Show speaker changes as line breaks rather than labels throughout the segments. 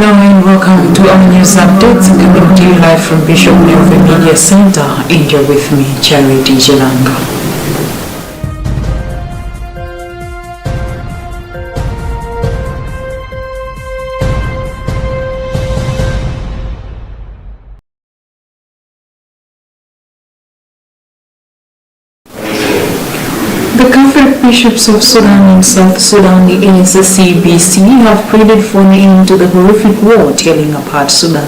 Hello and welcome to our news updates coming to you live from Bishop Neove Media Center. And you're with me, Charity Jalanga. The Catholic Bishops of Sudan and South Sudan, the NSCBC, have pleaded for an end to the horrific war tearing apart Sudan.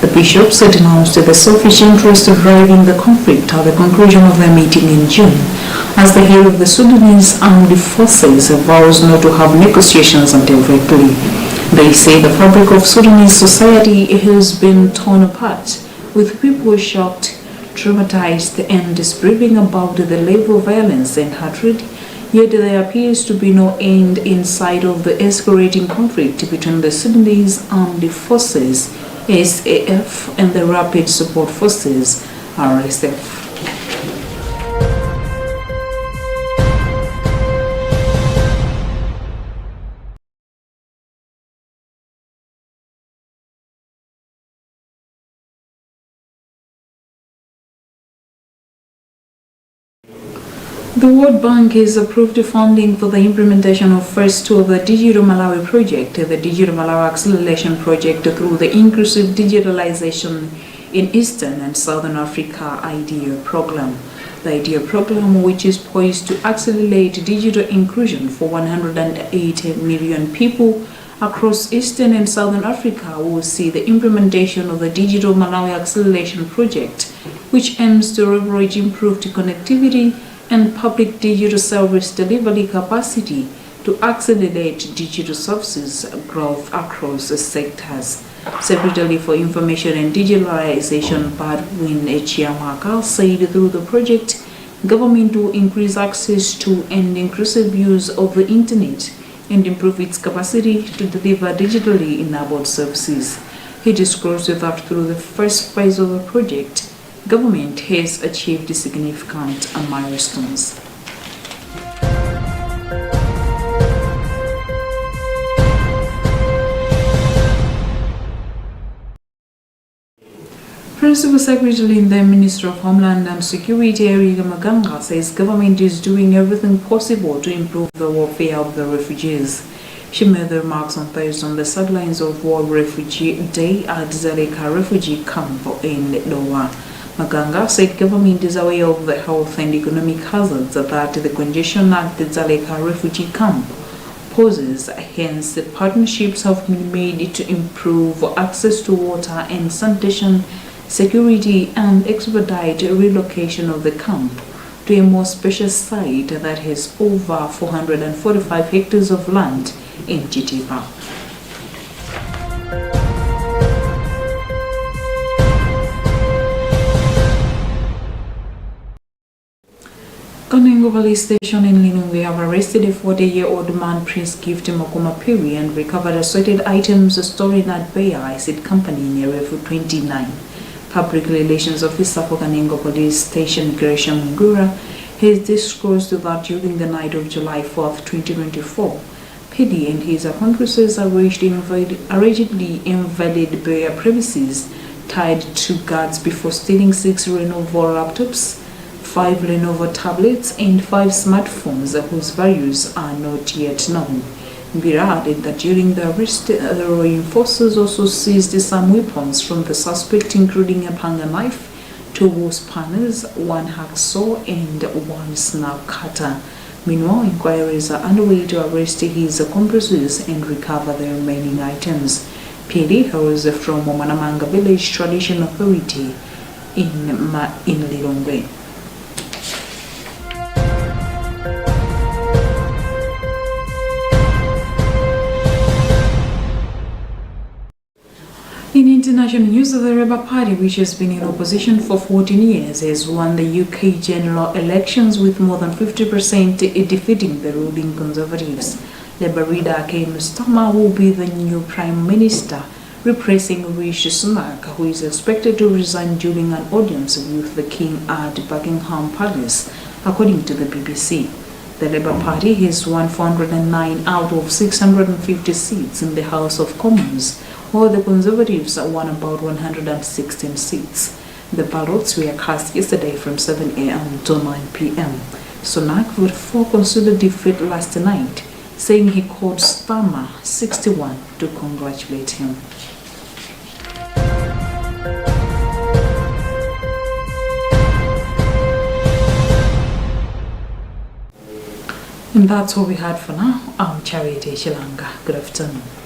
The bishops had announced the selfish interest of driving the conflict at the conclusion of their meeting in June, as the head of the Sudanese armed forces vows not to have negotiations until victory. They say the fabric of Sudanese society has been torn apart, with people shocked, traumatized, and disbelieving about the level of violence and hatred, yet there appears to be no end in sight of the escalating conflict between the Sudanese Armed Forces (SAF) and the Rapid Support Forces (RSF). The World Bank has approved funding for the implementation of phase 2 of the Digital Malawi project, the Digital Malawi Acceleration Project, through the Inclusive Digitalization in Eastern and Southern Africa IDEA program. The IDEA program, which is poised to accelerate digital inclusion for 180 million people across Eastern and Southern Africa, will see the implementation of the Digital Malawi Acceleration Project, which aims to leverage improved connectivity and public digital service delivery capacity to accelerate digital services growth across sectors. Secretary for Information and Digitalization, Badwin Echiamaka, said through the project, government will increase access to and inclusive use of the internet and improve its capacity to deliver digitally enabled services. He disclosed that through the first phase of the project, government has achieved significant milestones. Principal Secretary in the Ministry of Homeland and Security, Eriga Maganga, says government is doing everything possible to improve the welfare of the refugees. She made the remarks on Thursday on the sidelines of World Refugee Day at Dzaleka refugee camp in Lowa. Maganga said government is aware of the health and economic hazards that the congestion at the Dzaleka refugee camp poses. Hence, the partnerships have been made to improve access to water and sanitation, security, and expedite relocation of the camp to a more spacious site that has over 445 hectares of land in Chitipa. Kanengo Police Station in Linungwe have arrested a 40-year-old man, Prince Gift Makuma Piri, and recovered assorted items stored at Bayer Acid Company in Area 29. Public Relations Officer for Kanengo Police Station, Gresham Ngura, has disclosed that during the night of July 4th, 2024, Piri and his accomplices allegedly invaded Bayer premises, tied 2 guards before stealing 6 Lenovo laptops, 5 Lenovo tablets, and 5 smartphones whose values are not yet known. Mbira added that during the arrest, the law enforcers also seized some weapons from the suspect, including a panga knife, 2 wool spanners, 1 hacksaw, and 1 snap cutter. Meanwhile, inquiries are underway to arrest his accomplices and recover the remaining items. Piri hails from Omanamanga Village Tradition Authority in Lilongwe. In international news, the Labour Party, which has been in opposition for 14 years, has won the UK general elections with more than 50% defeating the ruling Conservatives. Labour leader Keir Starmer will be the new Prime Minister, replacing Rishi Sunak, who is expected to resign during an audience with the King at Buckingham Palace, according to the BBC. The Labour Party has won 409 out of 650 seats in the House of Commons, while the Conservatives won about 116 seats. The ballots were cast yesterday from 7 a.m. to 9 p.m. Sunak voted for considered defeat last night, saying he called Starmer 61 to congratulate him. And that's all we had for now. I'm Charity Chilanga. Good afternoon.